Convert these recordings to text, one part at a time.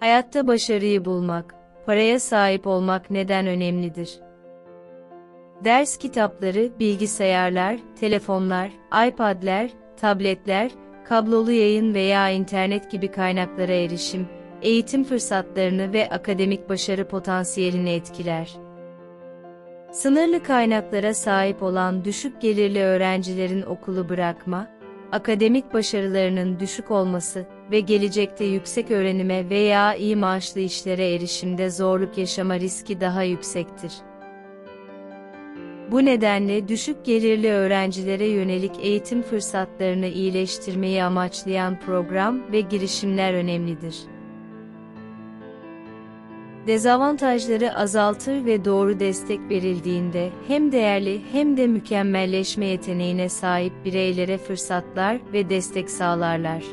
Hayatta başarıyı bulmak, paraya sahip olmak neden önemlidir? Ders kitapları, bilgisayarlar, telefonlar, iPad'ler, tabletler, kablolu yayın veya internet gibi kaynaklara erişim, eğitim fırsatlarını ve akademik başarı potansiyelini etkiler. Sınırlı kaynaklara sahip olan düşük gelirli öğrencilerin okulu bırakma, akademik başarılarının düşük olması ve gelecekte yüksek öğrenime veya iyi maaşlı işlere erişimde zorluk yaşama riski daha yüksektir. Bu nedenle düşük gelirli öğrencilere yönelik eğitim fırsatlarını iyileştirmeyi amaçlayan program ve girişimler önemlidir. Dezavantajları azaltır ve doğru destek verildiğinde hem değerli hem de mükemmelleşme yeteneğine sahip bireylere fırsatlar ve destek sağlarlar.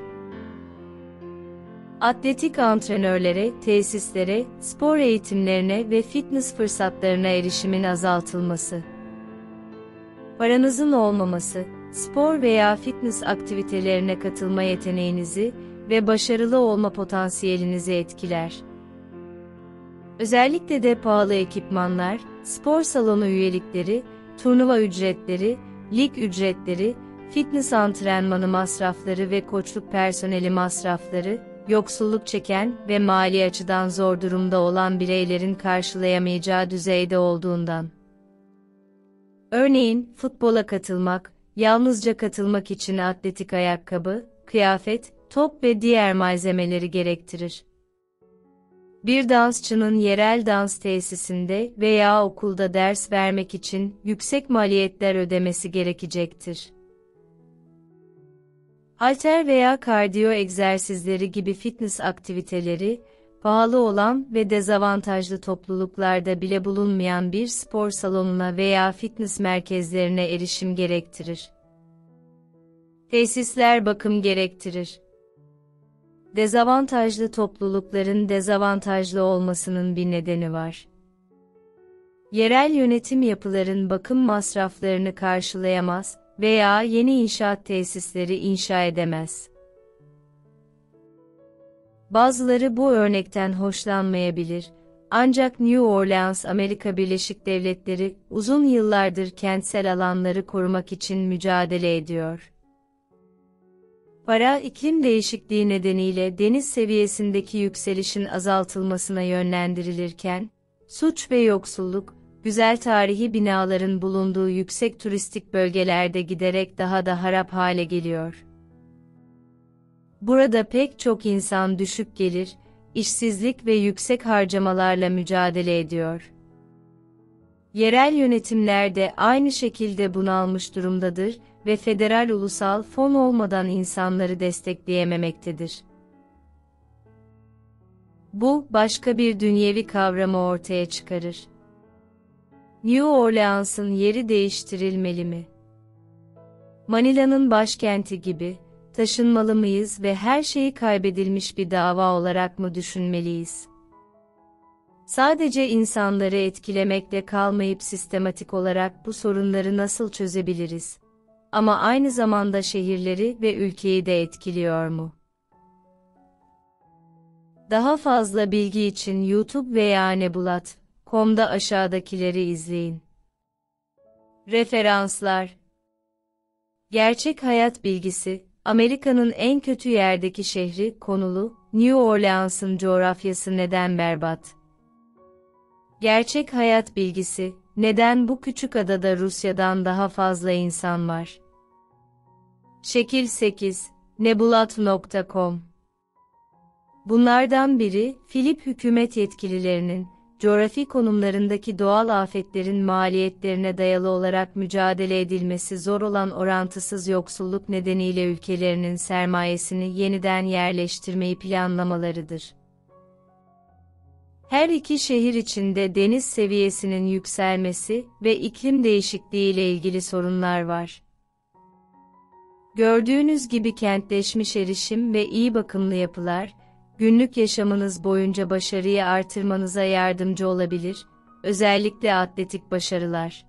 Atletik antrenörlere, tesislere, spor eğitimlerine ve fitness fırsatlarına erişimin azaltılması. Paranızın olmaması, spor veya fitness aktivitelerine katılma yeteneğinizi ve başarılı olma potansiyelinizi etkiler. Özellikle de pahalı ekipmanlar, spor salonu üyelikleri, turnuva ücretleri, lig ücretleri, fitness antrenmanı masrafları ve koçluk personeli masrafları, yoksulluk çeken ve mali açıdan zor durumda olan bireylerin karşılayamayacağı düzeyde olduğundan. Örneğin, futbola katılmak, yalnızca katılmak için atletik ayakkabı, kıyafet, top ve diğer malzemeleri gerektirir. Bir dansçının yerel dans tesisinde veya okulda ders vermek için yüksek maliyetler ödemesi gerekecektir. Halter veya kardiyo egzersizleri gibi fitness aktiviteleri, pahalı olan ve dezavantajlı topluluklarda bile bulunmayan bir spor salonuna veya fitness merkezlerine erişim gerektirir. Tesisler bakım gerektirir. Dezavantajlı toplulukların dezavantajlı olmasının bir nedeni var. Yerel yönetim yapıların bakım masraflarını karşılayamaz veya yeni inşaat tesisleri inşa edemez. Bazıları bu örnekten hoşlanmayabilir, ancak New Orleans, Amerika Birleşik Devletleri, uzun yıllardır kentsel alanları korumak için mücadele ediyor. Para, iklim değişikliği nedeniyle deniz seviyesindeki yükselişin azaltılmasına yönlendirilirken, suç ve yoksulluk, güzel tarihi binaların bulunduğu yüksek turistik bölgelerde giderek daha da harap hale geliyor. Burada pek çok insan düşük gelir, işsizlik ve yüksek harcamalarla mücadele ediyor. Yerel yönetimler de aynı şekilde bunalmış durumdadır ve federal ulusal fon olmadan insanları destekleyememektedir. Bu, başka bir dünyevi kavramı ortaya çıkarır. New Orleans'ın yeri değiştirilmeli mi? Manila'nın başkenti gibi, taşınmalı mıyız ve her şeyi kaybedilmiş bir dava olarak mı düşünmeliyiz? Sadece insanları etkilemekle kalmayıp sistematik olarak bu sorunları nasıl çözebiliriz? Ama aynı zamanda şehirleri ve ülkeyi de etkiliyor mu? Daha fazla bilgi için YouTube veya Nebulat.com'da aşağıdakileri izleyin. Referanslar. Gerçek hayat bilgisi, Amerika'nın en kötü yerdeki şehri konulu, New Orleans'ın coğrafyası neden berbat? Gerçek hayat bilgisi, neden bu küçük adada Rusya'dan daha fazla insan var? Şekil 8, Nebulat.com. Bunlardan biri, Filip hükümet yetkililerinin, coğrafi konumlarındaki doğal afetlerin maliyetlerine dayalı olarak mücadele edilmesi zor olan orantısız yoksulluk nedeniyle ülkelerinin sermayesini yeniden yerleştirmeyi planlamalarıdır. Her iki şehir içinde deniz seviyesinin yükselmesi ve iklim değişikliği ile ilgili sorunlar var. Gördüğünüz gibi kentleşmiş erişim ve iyi bakımlı yapılar, günlük yaşamınız boyunca başarıyı artırmanıza yardımcı olabilir, özellikle atletik başarılar.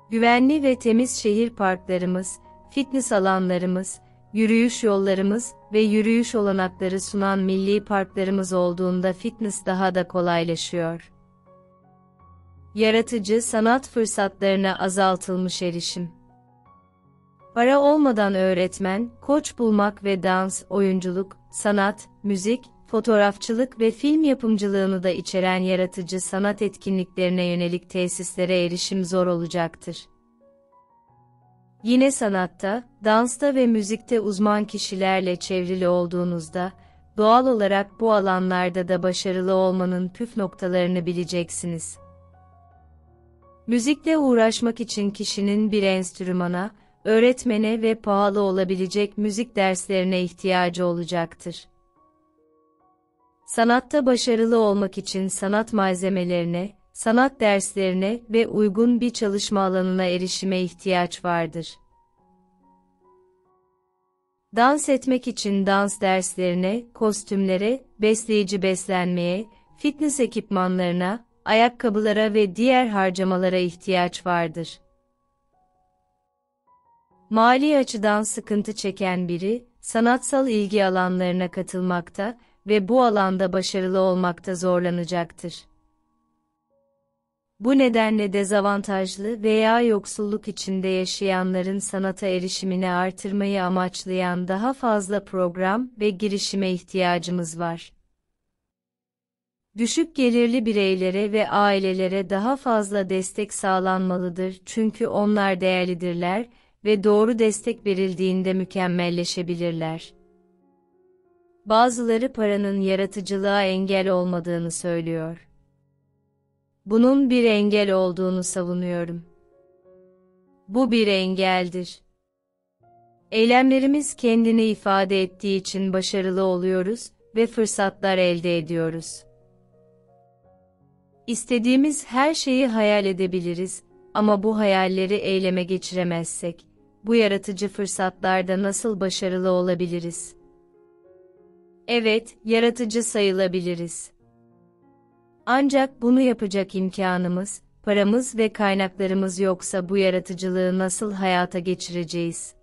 Güvenli ve temiz şehir parklarımız, fitness alanlarımız, yürüyüş yollarımız ve yürüyüş olanakları sunan milli parklarımız olduğunda fitness daha da kolaylaşıyor. Yaratıcı sanat fırsatlarına azaltılmış erişim. Para olmadan öğretmen, koç bulmak ve dans, oyunculuk, sanat, müzik, fotoğrafçılık ve film yapımcılığını da içeren yaratıcı sanat etkinliklerine yönelik tesislere erişim zor olacaktır. Yine sanatta, dansta ve müzikte uzman kişilerle çevrili olduğunuzda, doğal olarak bu alanlarda da başarılı olmanın püf noktalarını bileceksiniz. Müzikle uğraşmak için kişinin bir enstrümana, öğretmene ve pahalı olabilecek müzik derslerine ihtiyacı olacaktır. Sanatta başarılı olmak için sanat malzemelerine, sanat derslerine ve uygun bir çalışma alanına erişime ihtiyaç vardır. Dans etmek için dans derslerine, kostümlere, besleyici beslenmeye, fitness ekipmanlarına, ayakkabılara ve diğer harcamalara ihtiyaç vardır. Mali açıdan sıkıntı çeken biri, sanatsal ilgi alanlarına katılmakta ve bu alanda başarılı olmakta zorlanacaktır. Bu nedenle dezavantajlı veya yoksulluk içinde yaşayanların sanata erişimini artırmayı amaçlayan daha fazla program ve girişime ihtiyacımız var. Düşük gelirli bireylere ve ailelere daha fazla destek sağlanmalıdır çünkü onlar değerlidirler ve doğru destek verildiğinde mükemmelleşebilirler. Bazıları paranın yaratıcılığa engel olmadığını söylüyor. Bunun bir engel olduğunu savunuyorum. Bu bir engeldir. Eylemlerimiz kendini ifade ettiği için başarılı oluyoruz ve fırsatlar elde ediyoruz. İstediğimiz her şeyi hayal edebiliriz ama bu hayalleri eyleme geçiremezsek, bu yaratıcı fırsatlarda nasıl başarılı olabiliriz? Evet, yaratıcı sayılabiliriz. Ancak bunu yapacak imkanımız, paramız ve kaynaklarımız yoksa bu yaratıcılığı nasıl hayata geçireceğiz?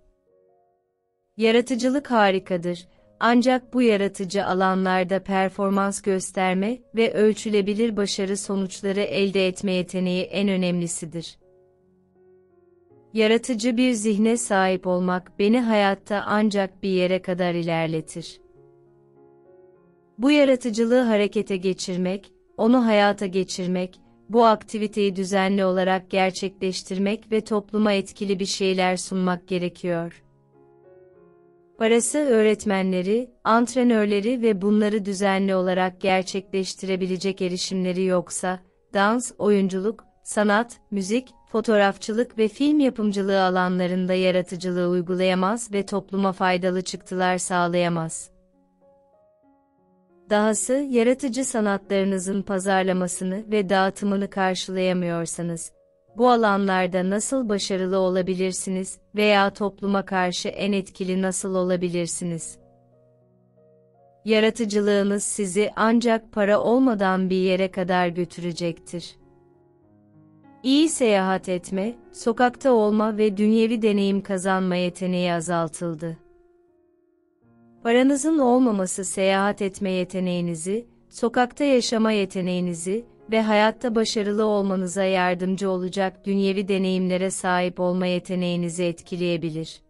Yaratıcılık harikadır, ancak bu yaratıcı alanlarda performans gösterme ve ölçülebilir başarı sonuçları elde etme yeteneği en önemlisidir. Yaratıcı bir zihne sahip olmak beni hayatta ancak bir yere kadar ilerletir. Bu yaratıcılığı harekete geçirmek, onu hayata geçirmek, bu aktiviteyi düzenli olarak gerçekleştirmek ve topluma etkili bir şeyler sunmak gerekiyor. Parası öğretmenleri, antrenörleri ve bunları düzenli olarak gerçekleştirebilecek erişimleri yoksa, dans, oyunculuk, sanat, müzik, fotoğrafçılık ve film yapımcılığı alanlarında yaratıcılığı uygulayamaz ve topluma faydalı çıktılar sağlayamaz. Dahası, yaratıcı sanatlarınızın pazarlamasını ve dağıtımını karşılayamıyorsanız, bu alanlarda nasıl başarılı olabilirsiniz veya topluma karşı en etkili nasıl olabilirsiniz? Yaratıcılığınız sizi ancak para olmadan bir yere kadar götürecektir. İyi seyahat etme, sokakta olma ve dünyevi deneyim kazanma yeteneği azaltıldı. Paranızın olmaması seyahat etme yeteneğinizi, sokakta yaşama yeteneğinizi ve hayatta başarılı olmanıza yardımcı olacak dünyevi deneyimlere sahip olma yeteneğinizi etkileyebilir.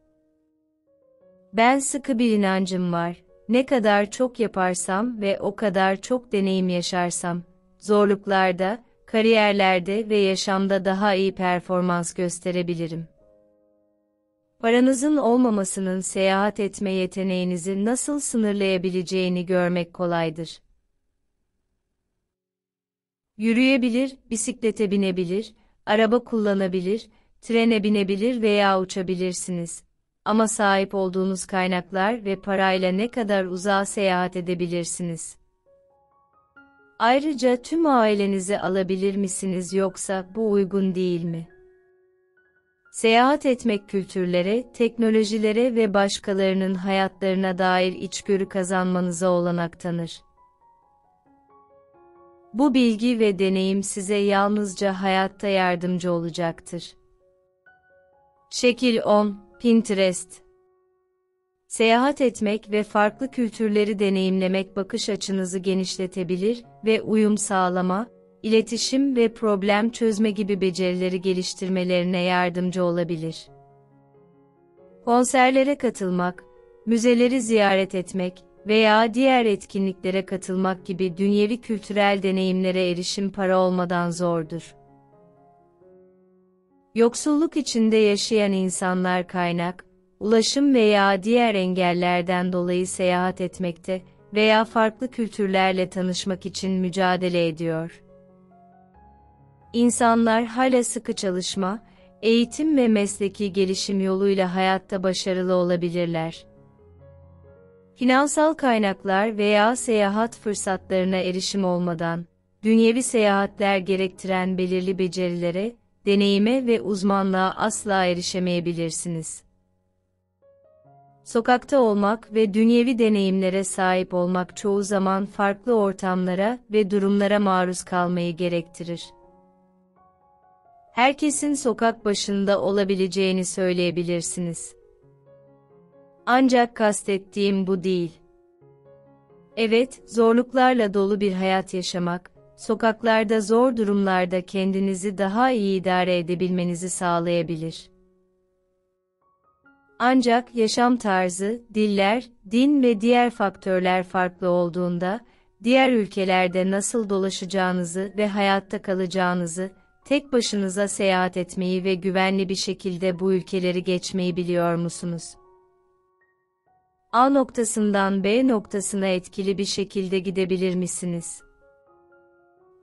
Ben sıkı bir inancım var, ne kadar çok yaparsam ve o kadar çok deneyim yaşarsam, zorluklarda, kariyerlerde ve yaşamda daha iyi performans gösterebilirim. Paranızın olmamasının seyahat etme yeteneğinizi nasıl sınırlayabileceğini görmek kolaydır. Yürüyebilir, bisiklete binebilir, araba kullanabilir, trene binebilir veya uçabilirsiniz. Ama sahip olduğunuz kaynaklar ve parayla ne kadar uzağa seyahat edebilirsiniz? Ayrıca tüm ailenizi alabilir misiniz yoksa bu uygun değil mi? Seyahat etmek kültürlere, teknolojilere ve başkalarının hayatlarına dair içgörü kazanmanıza olanak tanır. Bu bilgi ve deneyim size yalnızca hayatta yardımcı olacaktır. Şekil 10, Pinterest. Seyahat etmek ve farklı kültürleri deneyimlemek bakış açınızı genişletebilir ve uyum sağlama, iletişim ve problem çözme gibi becerileri geliştirmelerine yardımcı olabilir. Konserlere katılmak, müzeleri ziyaret etmek veya diğer etkinliklere katılmak gibi dünyevi kültürel deneyimlere erişim para olmadan zordur. Yoksulluk içinde yaşayan insanlar kaynak, ulaşım veya diğer engellerden dolayı seyahat etmekte veya farklı kültürlerle tanışmak için mücadele ediyor. İnsanlar hala sıkı çalışma, eğitim ve mesleki gelişim yoluyla hayatta başarılı olabilirler. Finansal kaynaklar veya seyahat fırsatlarına erişim olmadan, dünyevi seyahatler gerektiren belirli becerilere, deneyime ve uzmanlığa asla erişemeyebilirsiniz. Sokakta olmak ve dünyevi deneyimlere sahip olmak çoğu zaman farklı ortamlara ve durumlara maruz kalmayı gerektirir. Herkesin sokak başında olabileceğini söyleyebilirsiniz. Ancak kastettiğim bu değil. Evet, zorluklarla dolu bir hayat yaşamak, sokaklarda zor durumlarda kendinizi daha iyi idare edebilmenizi sağlayabilir. Ancak yaşam tarzı, diller, din ve diğer faktörler farklı olduğunda, diğer ülkelerde nasıl dolaşacağınızı ve hayatta kalacağınızı, tek başınıza seyahat etmeyi ve güvenli bir şekilde bu ülkeleri geçmeyi biliyor musunuz? A noktasından B noktasına etkili bir şekilde gidebilir misiniz?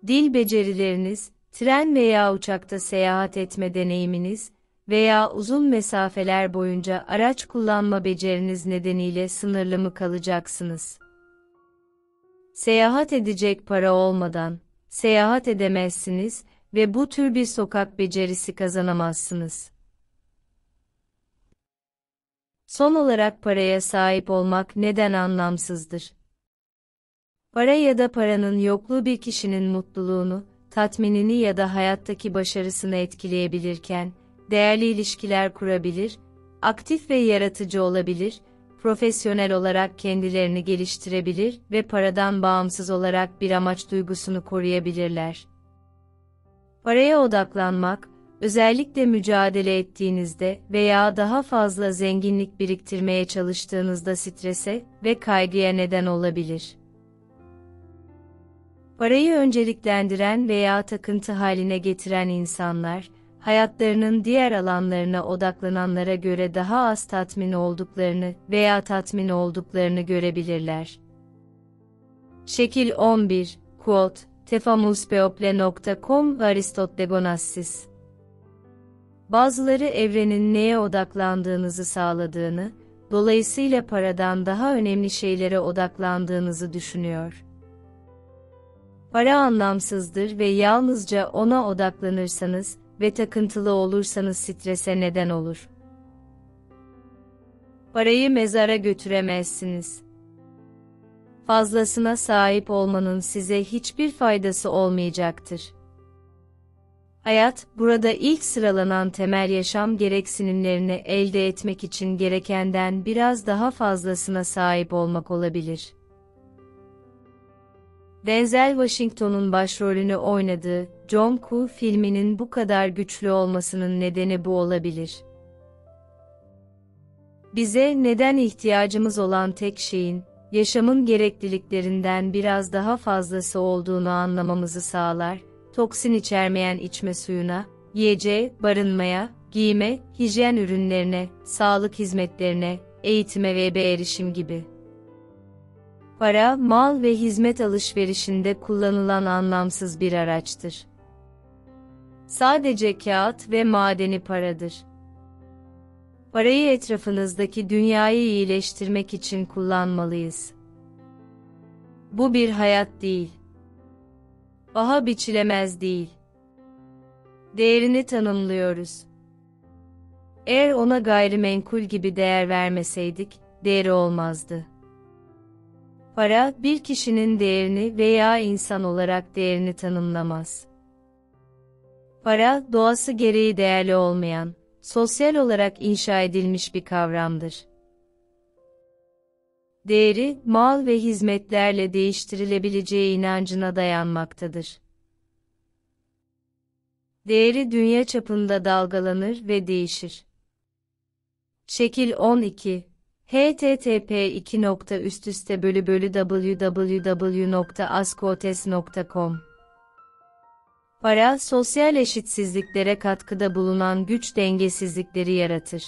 Dil becerileriniz, tren veya uçakta seyahat etme deneyiminiz veya uzun mesafeler boyunca araç kullanma beceriniz nedeniyle sınırlı mı kalacaksınız? Seyahat edecek para olmadan seyahat edemezsiniz ve bu tür bir sokak becerisi kazanamazsınız. Son olarak paraya sahip olmak neden anlamsızdır? Para ya da paranın yokluğu bir kişinin mutluluğunu, tatminini ya da hayattaki başarısını etkileyebilirken, değerli ilişkiler kurabilir, aktif ve yaratıcı olabilir, profesyonel olarak kendilerini geliştirebilir ve paradan bağımsız olarak bir amaç duygusunu koruyabilirler. Paraya odaklanmak, özellikle mücadele ettiğinizde veya daha fazla zenginlik biriktirmeye çalıştığınızda strese ve kaygıya neden olabilir. Parayı önceliklendiren veya takıntı haline getiren insanlar, hayatlarının diğer alanlarına odaklananlara göre daha az tatmin olduklarını veya tatmin olduklarını görebilirler. Şekil 11, quote, tefamuspeople.com Aristotegonassis. Bazıları evrenin neye odaklandığınızı sağladığını, dolayısıyla paradan daha önemli şeylere odaklandığınızı düşünüyor. Para anlamsızdır ve yalnızca ona odaklanırsanız ve takıntılı olursanız strese neden olur. Parayı mezara götüremezsiniz. Fazlasına sahip olmanın size hiçbir faydası olmayacaktır. Hayat, burada ilk sıralanan temel yaşam gereksinimlerini elde etmek için gerekenden biraz daha fazlasına sahip olmak olabilir. Denzel Washington'un başrolünü oynadığı John Q filminin bu kadar güçlü olmasının nedeni bu olabilir. Bize neden ihtiyacımız olan tek şeyin, yaşamın gerekliliklerinden biraz daha fazlası olduğunu anlamamızı sağlar, toksin içermeyen içme suyuna, yiyeceğe, barınmaya, giyime, hijyen ürünlerine, sağlık hizmetlerine, eğitime ve erişim gibi. Para, mal ve hizmet alışverişinde kullanılan anlamsız bir araçtır. Sadece kağıt ve madeni paradır. Parayı etrafınızdaki dünyayı iyileştirmek için kullanmalıyız. Bu bir hayat değil. Paha biçilemez değil. Değerini tanımlıyoruz. Eğer ona gayrimenkul gibi değer vermeseydik, değeri olmazdı. Para, bir kişinin değerini veya insan olarak değerini tanımlamaz. Para, doğası gereği değerli olmayan, sosyal olarak inşa edilmiş bir kavramdır. değeri, mal ve hizmetlerle değiştirilebileceği inancına dayanmaktadır. Değeri dünya çapında dalgalanır ve değişir. Şekil 12. http://www.askotes.com Para, sosyal eşitsizliklere katkıda bulunan güç dengesizlikleri yaratır.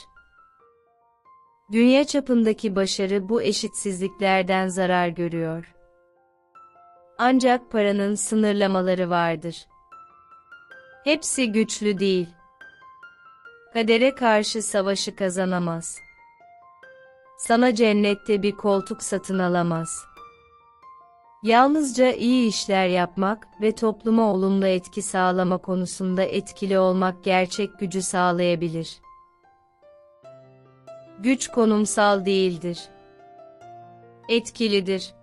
Dünya çapındaki başarı bu eşitsizliklerden zarar görüyor. Ancak paranın sınırlamaları vardır. Hepsi güçlü değil. Kadere karşı savaşı kazanamaz. Sana cennette bir koltuk satın alamaz. Yalnızca iyi işler yapmak ve topluma olumlu etki sağlama konusunda etkili olmak gerçek gücü sağlayabilir. Güç konumsal değildir. Etkilidir.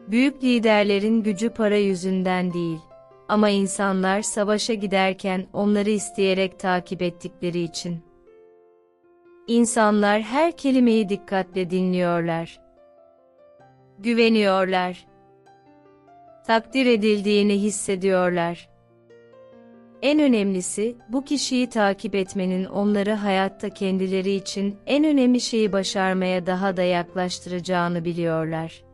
Büyük liderlerin gücü para yüzünden değil. Ama insanlar savaşa giderken onları isteyerek takip ettikleri için. İnsanlar her kelimeyi dikkatle dinliyorlar. Güveniyorlar. Takdir edildiğini hissediyorlar. En önemlisi, bu kişiyi takip etmenin onları hayatta kendileri için en önemli şeyi başarmaya daha da yaklaştıracağını biliyorlar.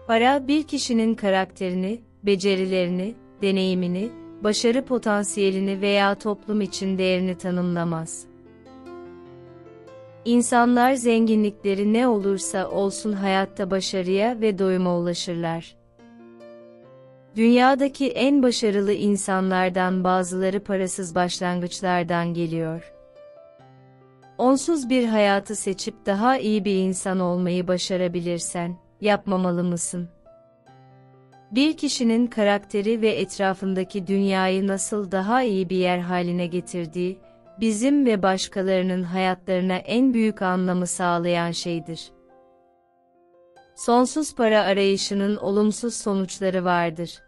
Para bir kişinin karakterini, becerilerini, deneyimini, başarı potansiyelini veya toplum için değerini tanımlamaz. İnsanlar zenginlikleri ne olursa olsun hayatta başarıya ve doyuma ulaşırlar. Dünyadaki en başarılı insanlardan bazıları parasız başlangıçlardan geliyor. Onsuz bir hayatı seçip daha iyi bir insan olmayı başarabilirsen, yapmamalı mısın? Bir kişinin karakteri ve etrafındaki dünyayı nasıl daha iyi bir yer haline getirdiği, bizim ve başkalarının hayatlarına en büyük anlamı sağlayan şeydir. Sonsuz para arayışının olumsuz sonuçları vardır.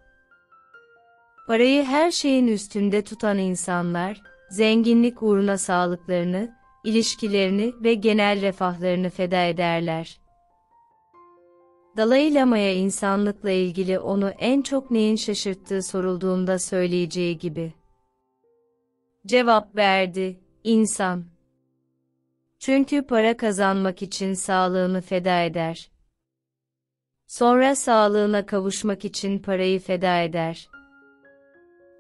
Parayı her şeyin üstünde tutan insanlar, zenginlik uğruna sağlıklarını, ilişkilerini ve genel refahlarını feda ederler. Dalai Lama'ya insanlıkla ilgili onu en çok neyin şaşırttığı sorulduğunda söyleyeceği gibi. Cevap verdi, insan. Çünkü para kazanmak için sağlığını feda eder. Sonra sağlığına kavuşmak için parayı feda eder.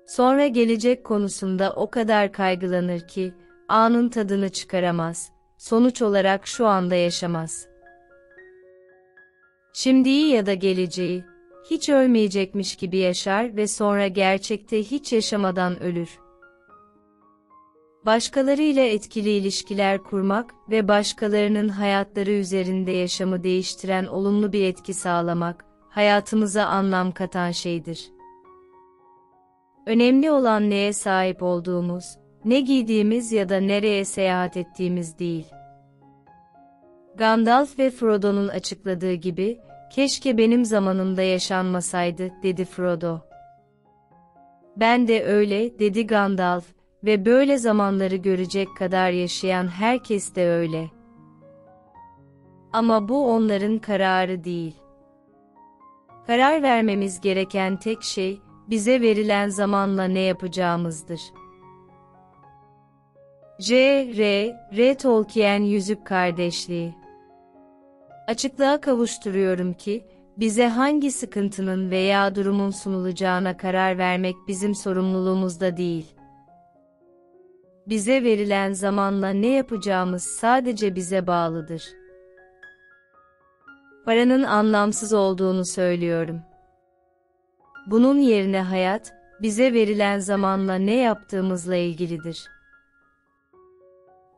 Sonra gelecek konusunda o kadar kaygılanır ki, anın tadını çıkaramaz, sonuç olarak şu anda yaşamaz. Şimdiyi ya da geleceği, hiç ölmeyecekmiş gibi yaşar ve sonra gerçekte hiç yaşamadan ölür. Başkalarıyla etkili ilişkiler kurmak ve başkalarının hayatları üzerinde yaşamı değiştiren olumlu bir etki sağlamak, hayatımıza anlam katan şeydir. Önemli olan neye sahip olduğumuz, ne giydiğimiz ya da nereye seyahat ettiğimiz değil. Gandalf ve Frodo'nun açıkladığı gibi, "Keşke benim zamanımda yaşanmasaydı," dedi Frodo. "Ben de öyle," dedi Gandalf, ve böyle zamanları görecek kadar yaşayan herkes de öyle. Ama bu onların kararı değil. Karar vermemiz gereken tek şey, bize verilen zamanla ne yapacağımızdır. J.R.R. Tolkien Yüzük Kardeşliği. Açıklığa kavuşturuyorum ki, bize hangi sıkıntının veya durumun sunulacağına karar vermek bizim sorumluluğumuzda değil. Bize verilen zamanla ne yapacağımız sadece bize bağlıdır. Paranın anlamsız olduğunu söylüyorum. Bunun yerine hayat, bize verilen zamanla ne yaptığımızla ilgilidir.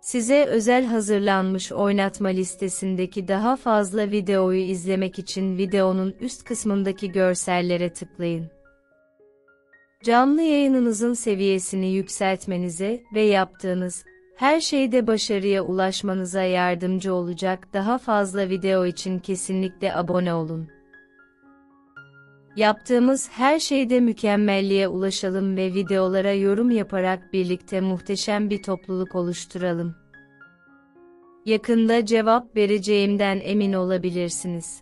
Size özel hazırlanmış oynatma listesindeki daha fazla videoyu izlemek için videonun üst kısmındaki görsellere tıklayın. Canlı yayınınızın seviyesini yükseltmenize ve yaptığınız her şeyde başarıya ulaşmanıza yardımcı olacak daha fazla video için kesinlikle abone olun. Yaptığımız her şeyde mükemmelliğe ulaşalım ve videolara yorum yaparak birlikte muhteşem bir topluluk oluşturalım. Yakında cevap vereceğimden emin olabilirsiniz.